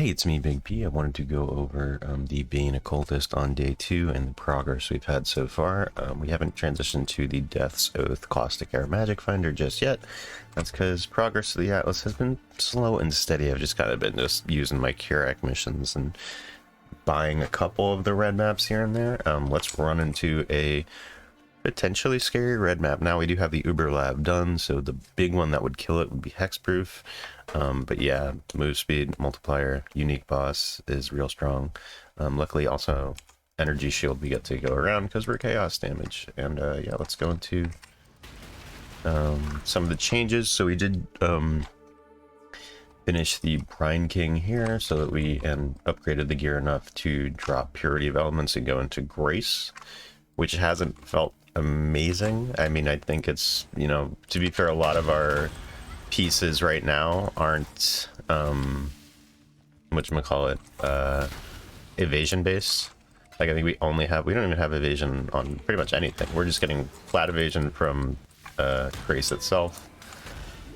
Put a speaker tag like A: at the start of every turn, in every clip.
A: Hey, it's me, Big P. I wanted to go over the Bane Occultist on day 2 and the progress we've had so far. We haven't transitioned to the Death's Oath Caustic Air Magic Finder just yet. That's because progress of the Atlas has been slow and steady. I've just kind of been using my Curak missions and buying a couple of the red maps here and there. Let's run into a potentially scary red map. Now we do have the Uber Lab done, so the big one that would kill it would be Hexproof. But yeah, move speed, multiplier, unique boss is real strong. Luckily also energy shield we get to go around because we're chaos damage. And yeah, let's go into some of the changes. So we did finish the Brine King here so that we upgraded the gear enough to drop Purity of Elements and go into Grace, which hasn't felt amazing. I mean, I think it's, you know, to be fair, a lot of our pieces right now aren't whatchamacallit, evasion based. Like, I think we don't even have evasion on pretty much anything. We're just getting flat evasion from Grace itself,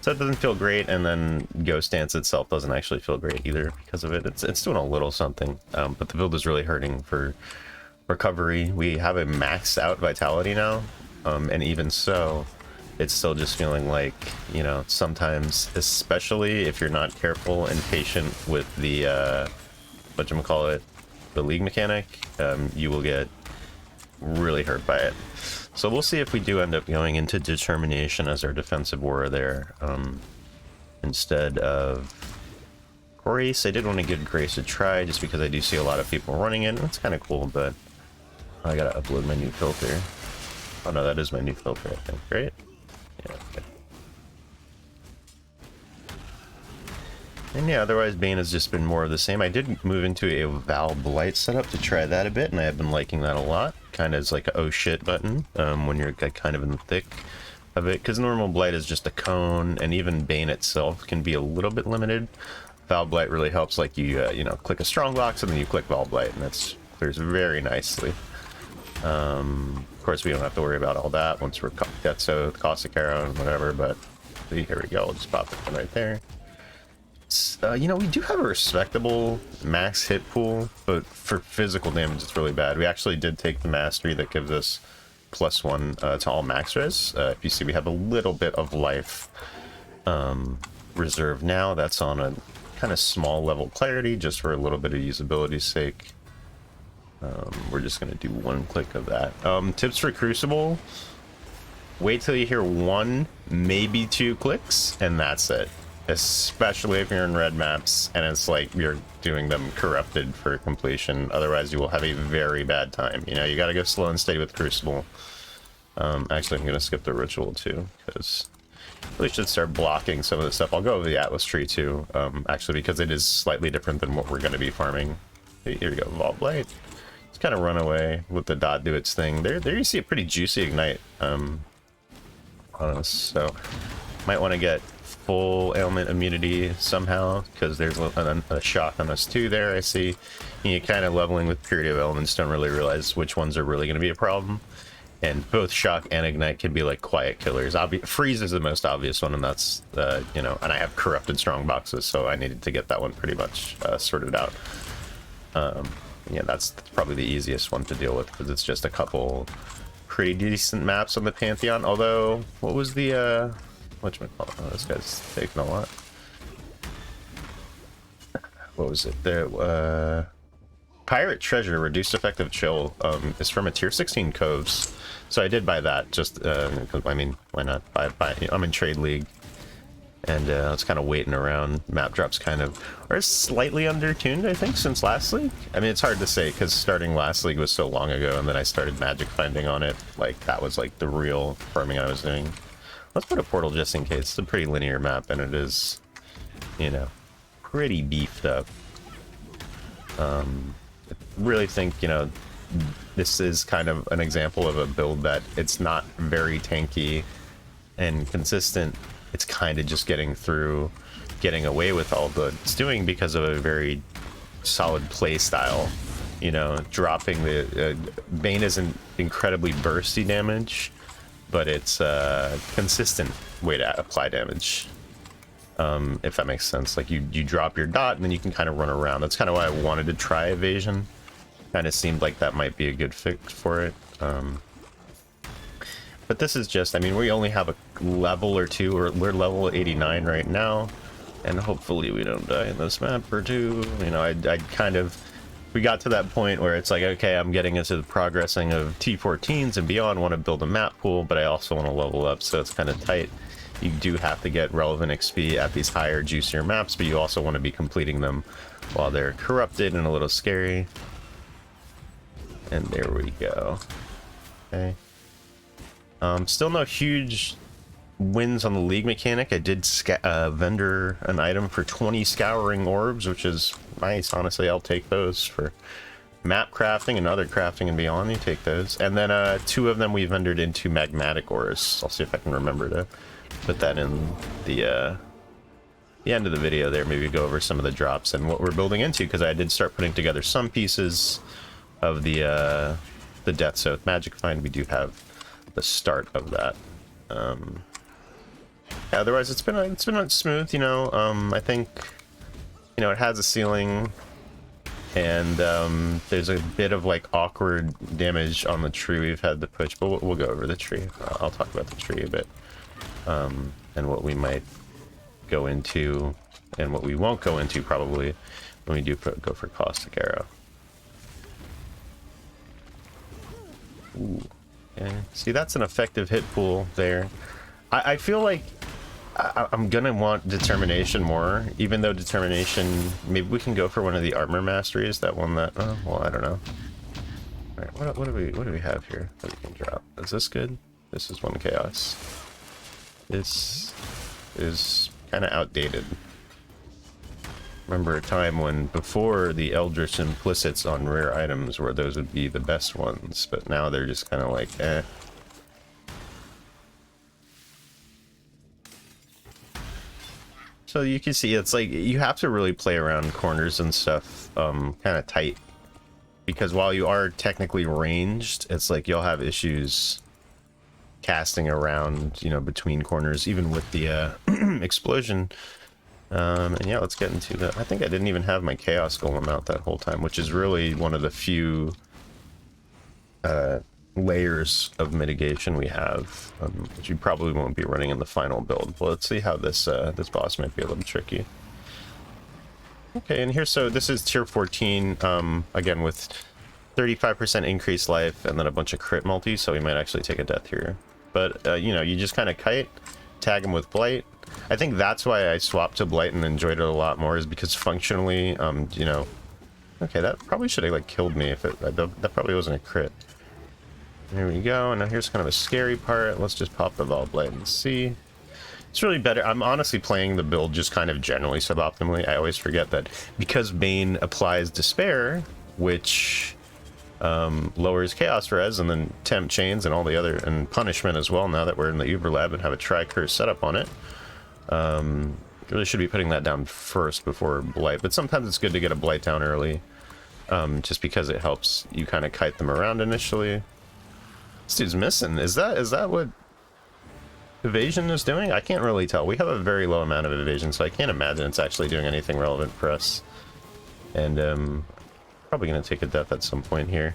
A: so it doesn't feel great, and then Ghost Dance itself doesn't actually feel great either because of it. It's doing a little something, but the build is really hurting for recovery. We have a maxed out vitality now, and even so, it's still just feeling like, you know, sometimes, especially if you're not careful and patient with the whatchamacallit, the league mechanic, you will get really hurt by it. So we'll see if we do end up going into Determination as our defensive aura there, instead of Grace. I did want to give Grace a try just because I do see a lot of people running it. It's kind of cool, but I gotta upload my new filter. Oh no, that is my new filter, I think, right? Yeah, okay. And yeah, otherwise Bane has just been more of the same. I did move into a Val Blight setup to try that a bit, and I have been liking that a lot. Kind of as like a oh shit button when you're kind of in the thick of it, because normal Blight is just a cone, and even Bane itself can be a little bit limited. Val Blight really helps, like you you know, click a strong box and then you click Val Blight, and that clears very nicely. Of course, we don't have to worry about all that once we're Death's Oath, Caustic Arrow, and whatever, but see, here we go. We'll just pop it in right there. You know, we do have a respectable max hit pool, but for physical damage, it's really bad. We actually did take the mastery that gives us +1 to all max res. If you see, we have a little bit of life reserve now. That's on a kind of small level clarity, just for a little bit of usability's sake. We're just going to do one click of that. Tips for Crucible: wait till you hear 1, maybe 2 clicks, and that's it. Especially if you're in red maps and it's like you're doing them corrupted for completion. Otherwise, you will have a very bad time. You know, you got to go slow and steady with Crucible. Actually, I'm going to skip the ritual too, because we should start blocking some of the stuff. I'll go over the Atlas tree too, actually, because it is slightly different than what we're going to be farming. Here we go, Vault Blade. Just kind of run away with the dot do its thing. There you see a pretty juicy ignite on us, so might want to get full ailment immunity somehow, because there's a shock on us too there. I see you kind of leveling with Purity of Elements, don't really realize which ones are really going to be a problem, and both shock and ignite can be like quiet killers. Freeze is the most obvious one, and that's you know, and I have corrupted strong boxes, so I needed to get that one pretty much sorted out. Yeah, that's probably the easiest one to deal with, because it's just a couple pretty decent maps on the Pantheon. Although, what was the whatchamacallit? Oh, this guy's taking a lot. What was it? The Pirate Treasure Reduced Effective Chill is from a tier 16 Coves, so I did buy that just because, I mean, why not buy it? I'm in Trade League, and I was kind of waiting around. Map drops kind of are slightly undertuned, I think, since last league. I mean, it's hard to say because starting last league was so long ago, and then I started magic finding on it. Like, that was like the real farming I was doing. Let's put a portal just in case. It's a pretty linear map, and it is, you know, pretty beefed up. I really think, you know, this is kind of an example of a build that it's not very tanky and consistent. It's kind of just getting away with all the it's doing because of a very solid play style. You know, dropping the Bane isn't incredibly bursty damage, but it's a consistent way to apply damage. if that makes sense. Like you drop your dot and then you can kind of run around. That's kind of why I wanted to try evasion. Kind of seemed like that might be a good fix for it. But this is just, I mean, we only have a level or two, or we're level 89 right now, and hopefully we don't die in this map or two. You know, I kind of, we got to that point where it's like, okay, I'm getting into the progressing of T14s and beyond, want to build a map pool, but I also want to level up, so it's kind of tight. You do have to get relevant XP at these higher, juicier maps, but you also want to be completing them while they're corrupted and a little scary. And there we go. Okay. Still no huge wins on the league mechanic. I did vendor an item for 20 scouring orbs, which is nice. Honestly, I'll take those for map crafting and other crafting and beyond. You take those. And then 2 of them we vendored into magmatic ores. I'll see if I can remember to put that in the end of the video there. Maybe go over some of the drops and what we're building into, because I did start putting together some pieces of the Death Oath Magic Find. We do have the start of that. Otherwise, it's been smooth, you know. I think, you know, it has a ceiling, and there's a bit of like awkward damage on the tree we've had to push, but we'll go over the tree. I'll talk about the tree a bit, and what we might go into and what we won't go into probably when we do go for Caustic Arrow. Ooh. Okay. See, that's an effective hit pool there. I feel like I'm gonna want Determination more, even though Determination, maybe we can go for one of the Armor Masteries, that one that, oh, well, I don't know. Alright, what do we have here that we can drop? Is this good? This is 1 Chaos. This is kind of outdated. Remember a time when before the Eldritch Implicits on rare items where those would be the best ones, but now they're just kind of like, eh. So you can see it's like you have to really play around corners and stuff kind of tight, because while you are technically ranged, it's like you'll have issues casting around, you know, between corners, even with the explosion. And yeah, let's get into that. I think I didn't even have my Chaos Golem out that whole time, which is really one of the few layers of mitigation we have, which you probably won't be running in the final build. Well, let's see how this this boss might be a little tricky. Okay, and here, so this is tier 14, again with 35% increased life and then a bunch of crit multi, so we might actually take a death here. But, you know, you just kind of kite, tag him with Blight. I think that's why I swapped to Blight and enjoyed it a lot more, is because functionally, you know... Okay, that probably should have, like, killed me if it... That probably wasn't a crit. There we go, and now here's kind of a scary part. Let's just pop the Vol Blight and see. It's really better. I'm honestly playing the build just kind of generally suboptimally. I always forget that because Bane applies Despair, which lowers Chaos Res, and then Temp Chains and all the other, and Punishment as well, now that we're in the Uber Lab and have a Tri-Curse setup on it. Really should be putting that down first before Blight, but sometimes it's good to get a Blight down early, just because it helps you kind of kite them around initially. This dude's missing. Is that what evasion is doing? I can't really tell. We have a very low amount of evasion, so I can't imagine it's actually doing anything relevant for us. And probably gonna take a death at some point here.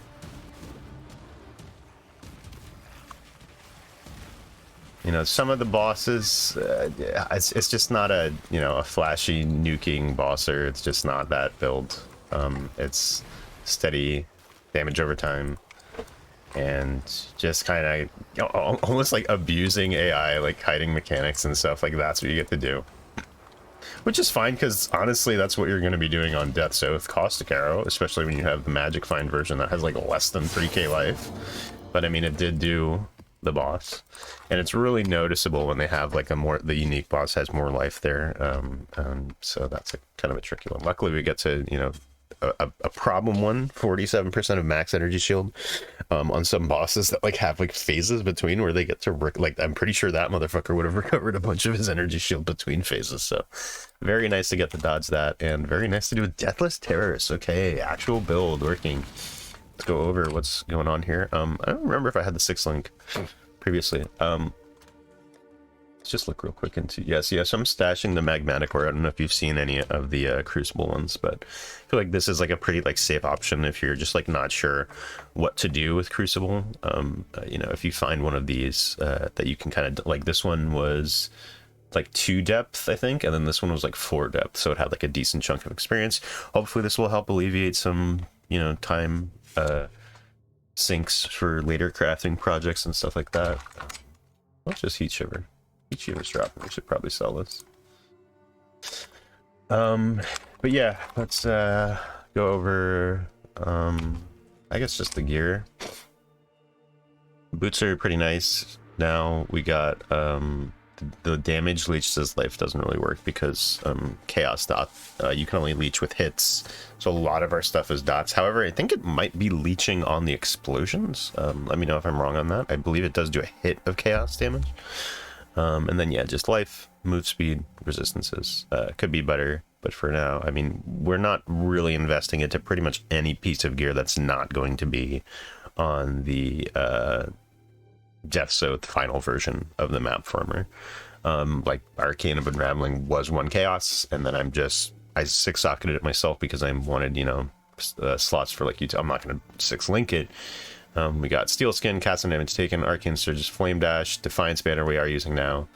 A: You know, some of the bosses, it's just not a, you know, a flashy nuking bosser. It's just not that build. It's steady damage over time, and just kind of, you know, almost like abusing AI, like hiding mechanics and stuff. Like, that's what you get to do, which is fine, because honestly, that's what you're going to be doing on Death's Oath Caustic Arrow, especially when you have the Magic Find version that has like less than 3k life. But I mean, it did do the boss, and it's really noticeable when they have like the unique boss has more life there. So that's kind of a tricky one. Luckily, we get to, you know, a problem one, 47% of max energy shield on some bosses that like have like phases between where they get to like, I'm pretty sure that motherfucker would have recovered a bunch of his energy shield between phases. So very nice to get to dodge that, and very nice to do a Deathless Terrorist. Okay, actual build working. Let's go over what's going on here. I don't remember if I had the 6 link previously. So let's just look real quick into, yes, yes, I'm stashing the magmatic ore. I don't know if you've seen any of the Crucible ones, but I feel like this is like a pretty like safe option if you're just like not sure what to do with Crucible. You know, if you find one of these that you can kind of, like this one was like 2 depth, I think, and then this one was like 4 depth, so it had like a decent chunk of experience. Hopefully this will help alleviate some, you know, time sinks for later crafting projects and stuff like that. Let's just heat shiver. Heat shiver's dropping. We should probably sell this. But yeah, let's go over I guess just the gear. Boots are pretty nice. Now we got the damage leech says life doesn't really work because chaos dot, you can only leech with hits, so a lot of our stuff is dots. However, I think it might be leeching on the explosions. Let me know if I'm wrong on that. I believe it does do a hit of chaos damage. And then yeah, just life, move speed, resistances. Could be better, but for now, I mean, we're not really investing into pretty much any piece of gear that's not going to be on the Death's Oath final version of the map farmer. Like Arcane of Unraveling was 1 chaos, and then I 6-socketed it myself because I wanted, you know, slots for like I'm not going to 6-link it. We got Steel Skin, Cast and Damage Taken, Arcane Surges, Flame Dash, Defiance Banner we are using now.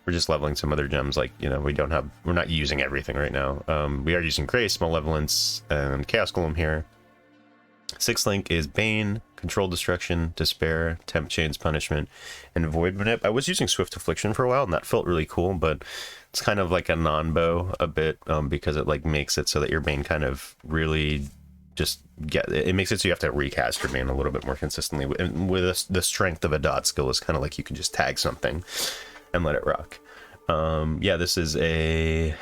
A: We're just leveling some other gems, like, you know, we're not using everything right now. We are using Grace, Malevolence, and Chaos Golem here. 6-link is Bane, Control Destruction, Despair, Temp Chains Punishment, and Void Manip. I was using Swift Affliction for a while, and that felt really cool, but it's kind of like a non-bow a bit, because it like makes it so that your Bane kind of really just it makes it so you have to recast your Bane a little bit more consistently. And with the strength of a dot skill is kind of like you can just tag something and let it rock. Yeah, this is a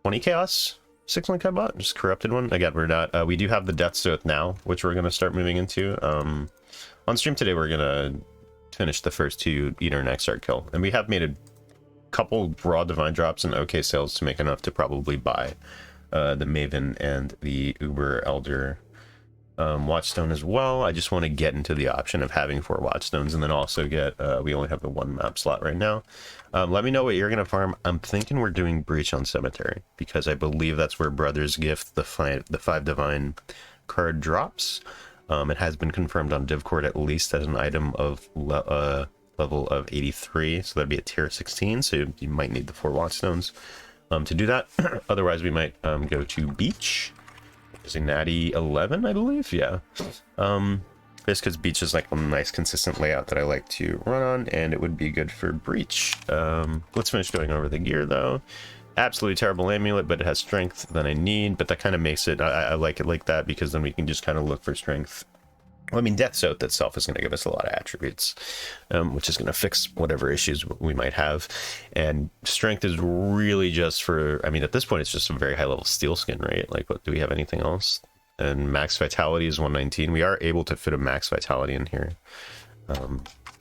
A: 20 chaos 6-link I bought, just corrupted one. Again, we're not, we do have the Death's Oath now, which we're going to start moving into. On stream today, we're going to finish the first 2 Eater and Exarch kill. And we have made a couple raw divine drops and okay sales to make enough to probably buy the Maven and the Uber Elder Watchstone as well. I just want to get into the option of having 4 Watchstones and then also get, we only have the 1 map slot right now. Let me know what you're going to farm. I'm thinking we're doing Breach on Cemetery because I believe that's where Brother's Gift, the 5 Divine card drops. It has been confirmed on Divcord at least as an item of level of 83, so that'd be a tier 16, so you might need the 4 Watchstones to do that. Otherwise, we might go to Beach. Is a natty 11, I believe. Yeah. Just because Beach is like a nice consistent layout that I like to run on, and it would be good for Breach. Let's finish going over the gear though. Absolutely terrible amulet, but it has strength that I need, but that kind of makes it, I like it like that because then we can just kind of look for strength. Well, I mean, Death's Oath itself is going to give us a lot of attributes, which is going to fix whatever issues we might have. And strength is really just for, I mean, at this point, it's just a very high level steel skin, right? Like, what, do we have anything else? And max vitality is 119. We are able to fit a max vitality in here,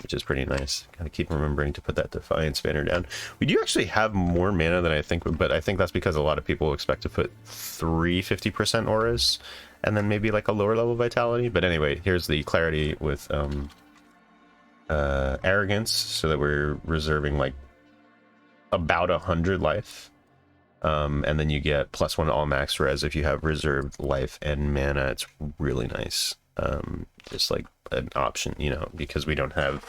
A: which is pretty nice. Gotta keep remembering to put that Defiance banner down. We do actually have more mana than I think, but I think that's because a lot of people expect to put 3 50% auras and then maybe like a lower level vitality. But anyway, here's the clarity with arrogance, so that we're reserving like about 100 life. And then you get +1 all max res if you have reserved life and mana. It's really nice. Just like an option, you know, because we don't have,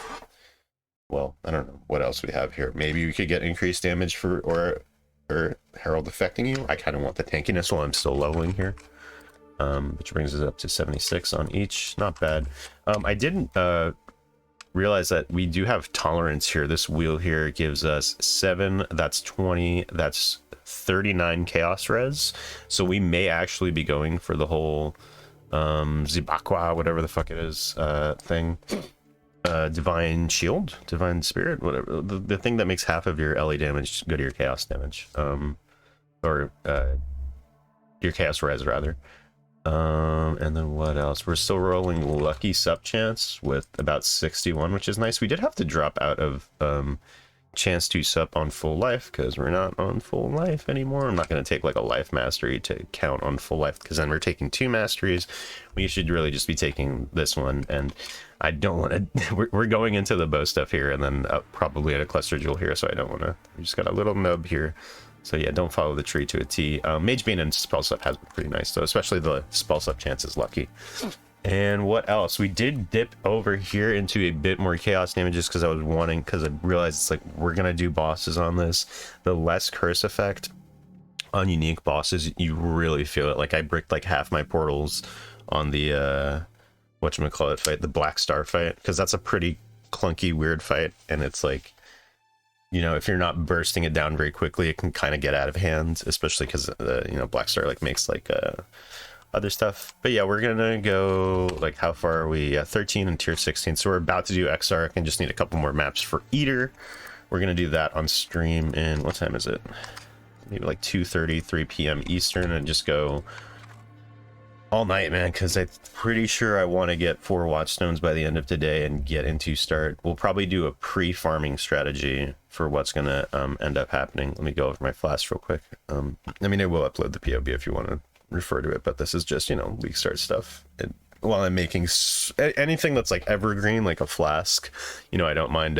A: well, I don't know what else we have here. Maybe we could get increased damage for or Herald affecting you. I kind of want the tankiness while I'm still leveling here. Which brings us up to 76 on each. Not bad. I didn't realize that we do have tolerance here. This wheel here gives us 7, that's 20, that's 39 chaos res. So we may actually be going for the whole Zibakwa, whatever the fuck it is, thing. Divine shield, divine spirit, whatever. The thing that makes half of your LA damage go to your chaos damage. Or your chaos res, rather. And then what else? We're still rolling lucky sub chance with about 61, which is nice. We did have to drop out of chance to sup on full life because we're not on full life anymore. I'm not going to take like a life mastery to count on full life because then we're taking 2 masteries. We should really just be taking this one, and I don't want to. We're going into the bow stuff here, and then probably at a cluster jewel here, so I don't want to. We just got a little nub here. So yeah, don't follow the tree to a T. Mage Bane and spell stuff has been pretty nice though, especially the spell stuff chance is lucky. And what else? We did dip over here into a bit more chaos damages because I was wanting, because I realized it's like we're gonna do bosses on this. The less curse effect on unique bosses, you really feel it. Like I bricked like half my portals on the whatchamacallit fight, the Black Star fight, because that's a pretty clunky, weird fight, and it's like, you know, if you're not bursting it down very quickly, it can kind of get out of hand, especially because you know, Black Star like makes like other stuff. But yeah, we're gonna go, like, how far are we? 13 and tier 16, so we're about to do Exarch and just need a couple more maps for Eater. We're gonna do that on stream in, what time is it? Maybe like 2:30, 3 p.m. Eastern, and just go all night, man, because I'm pretty sure I want to get 4 Watchstones by the end of today and get into start. We'll probably do a pre-farming strategy for what's gonna end up happening. Let me go over my flash real quick. I mean, I will upload the POB if you want to refer to it, but this is just, you know, league start stuff. And while I'm making anything that's like evergreen, like a flask, you know, I don't mind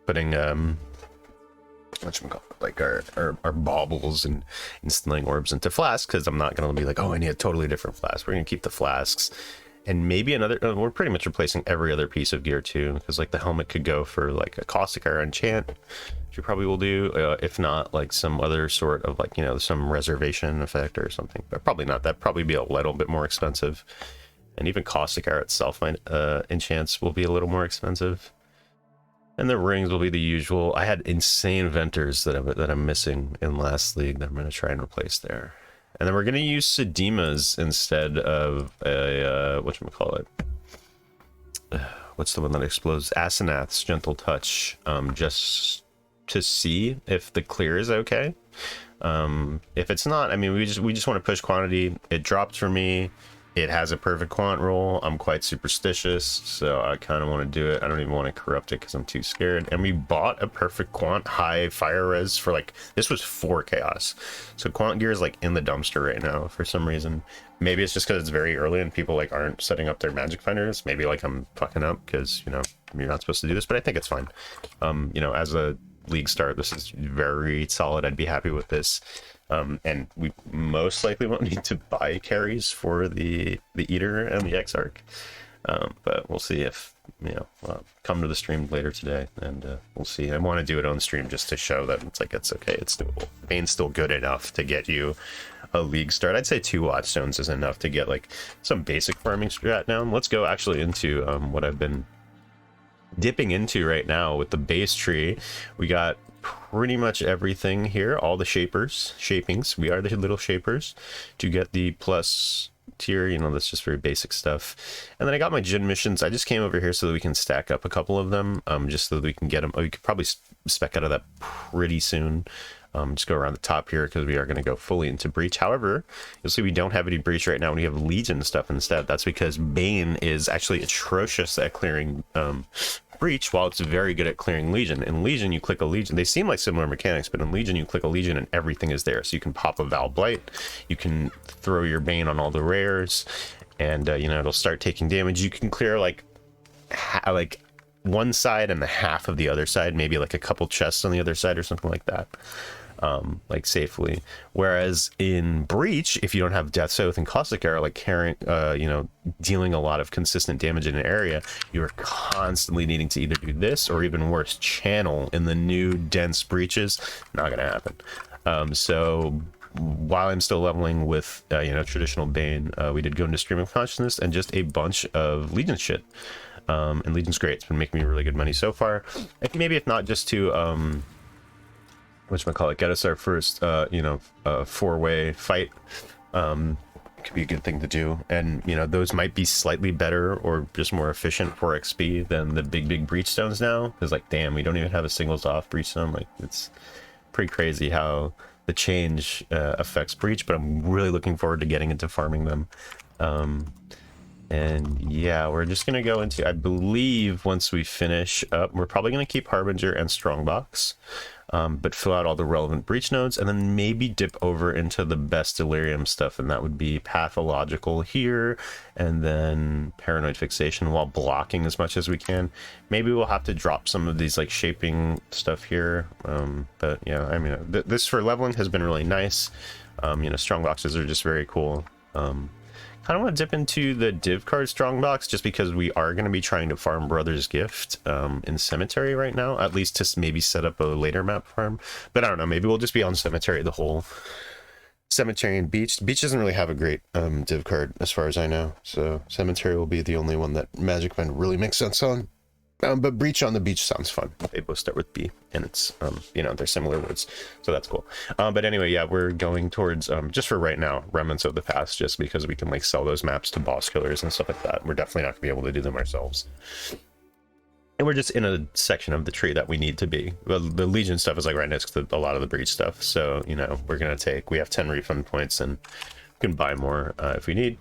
A: putting whatchamacallit, like our baubles and instilling orbs into flasks, because I'm not gonna be like, oh, I need a totally different flask. We're gonna keep the flasks and maybe another. We're pretty much replacing every other piece of gear too, because like the helmet could go for like a caustic arrow enchant, which you probably will do, if not like some other sort of like, you know, some reservation effect or something, but probably not. That'd probably be a little bit more expensive, and even caustic arrow itself might enchants will be a little more expensive. And the rings will be the usual. I had insane venters that I'm missing in last league that I'm going to try and replace there. And then we're going to use Sedimas instead of a, whatchamacallit. What's the one that explodes? Asenath's Gentle Touch, just to see if the clear is okay. If it's not, I mean, we just want to push quantity. It dropped for me. It has a perfect quant roll. I'm quite superstitious, so I kind of want to do it. I don't even want to corrupt it because I'm too scared. And we bought a perfect quant high fire res for like, this was 4 chaos. So quant gear is like in the dumpster right now for some reason. Maybe it's just because it's very early and people like aren't setting up their magic finders. Maybe like I'm fucking up because, you know, you're not supposed to do this, but I think it's fine. You know, as a league start, this is very solid. I'd be happy with this. And we most likely won't need to buy carries for the Eater and the Exarch, but we'll see if, you know, come to the stream later today, and we'll see. I want to do it on stream just to show that it's like, it's okay, it's doable. Bane's still good enough to get you a league start. I'd say 2 Watchstones is enough to get like some basic farming strat down. Let's go actually into what I've been dipping into right now with the base tree. We got pretty much everything here, all the shapings. We are the little shapers to get the plus tier, you know, that's just very basic stuff. And then I got my Jin missions. I just came over here so that we can stack up a couple of them, just so that we can get them. We could probably spec out of that pretty soon. Just go around the top here because we are going to go fully into breach. However, you'll see we don't have any breach right now. We have legion stuff instead. That's because Bane is actually atrocious at clearing breach, while it's very good at clearing legion. In legion, you click a legion. They seem like similar mechanics, but in legion, you click a legion and everything is there. So you can pop a Val Blight, you can throw your Bane on all the rares, and you know, it'll start taking damage. You can clear like one side and the half of the other side, maybe like a couple chests on the other side or something like that. Like safely. Whereas in breach, if you don't have Death's Oath and Caustic Arrow, like carrying, you know, dealing a lot of consistent damage in an area, you're constantly needing to either do this or even worse, channel in the new dense breaches. Not gonna happen. So while I'm still leveling with you know, traditional Bane, we did go into Stream of Consciousness and just a bunch of Legion shit. And Legion's great. It's been making me really good money so far. Maybe if not just to whatchamacallit, get us our first, you know, 4-way fight. Could be a good thing to do. And, you know, those might be slightly better or just more efficient for XP than the big breach stones now. Because, like, damn, we don't even have a singles off breach stone. Like, it's pretty crazy how the change affects breach, but I'm really looking forward to getting into farming them. And yeah, we're just gonna go into, I believe once we finish up, we're probably gonna keep Harbinger and Strongbox, but fill out all the relevant breach nodes, and then maybe dip over into the best delirium stuff, and that would be pathological here, and then paranoid fixation while blocking as much as we can. Maybe we'll have to drop some of these like shaping stuff here, but yeah, I mean, this for leveling has been really nice. You know, strong boxes are just very cool. Kind of want to dip into the div card strongbox just because we are going to be trying to farm Brother's Gift in Cemetery right now, at least to maybe set up a later map farm. But I don't know, maybe we'll just be on Cemetery the whole Cemetery and Beach. Beach doesn't really have a great div card as far as I know, so Cemetery will be the only one that Magic Mind really makes sense on. But Breach on the Beach sounds fun. They both start with B, and it's, you know, they're similar words, so that's cool. But anyway, yeah, we're going towards, just for right now, Remnants of the Past, just because we can, like, sell those maps to boss killers and stuff like that. We're definitely not going to be able to do them ourselves. And we're just in a section of the tree that we need to be. Well, the Legion stuff is, like, right next to a lot of the Breach stuff, so, you know, we're going to take, we have 10 refund points, and we can buy more if we need.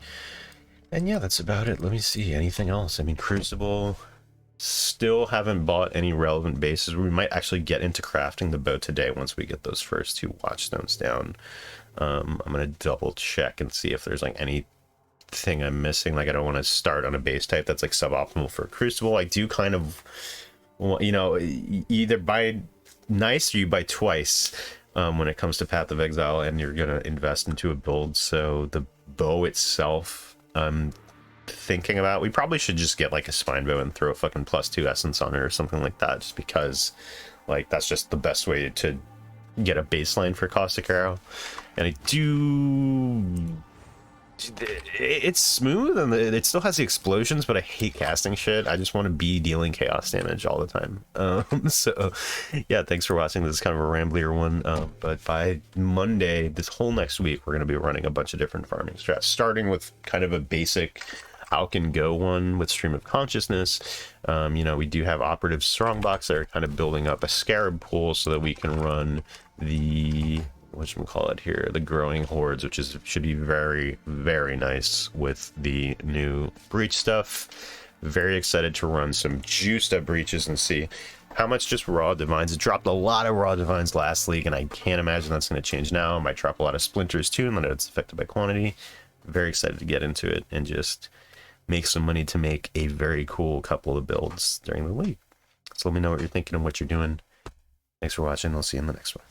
A: And yeah, that's about it. Let me see, anything else? I mean, Crucible... Still haven't bought any relevant bases. We might actually get into crafting the bow today once we get those first 2 watchstones down. I'm gonna double check and see if there's like anything I'm missing. Like, I don't want to start on a base type that's like suboptimal for Crucible. I do kind of, you know, either buy nice or you buy twice when it comes to Path of Exile, and you're gonna invest into a build. So the bow itself, thinking about, we probably should just get like a spine bow and throw a fucking +2 essence on it or something like that, just because like that's just the best way to get a baseline for Caustic Arrow. And I do, it's smooth and it still has the explosions, but I hate casting shit. I just want to be dealing chaos damage all the time. So yeah, thanks for watching. This is kind of a ramblier one, but by Monday, this whole next week, we're going to be running a bunch of different farming strats, starting with kind of a basic Alk Go one with Stream of Consciousness. You know, we do have operative strongbox that are kind of building up a scarab pool so that we can run the, whatchamacallit here, the growing hordes, which is should be very, very nice with the new breach stuff. Very excited to run some juiced up breaches and see how much just raw divines. It dropped a lot of raw divines last league, and I can't imagine that's going to change now. It might drop a lot of splinters too, and then it's affected by quantity. Very excited to get into it and just make some money to make a very cool couple of builds during the league. So let me know what you're thinking and what you're doing. Thanks for watching. I'll see you in the next one.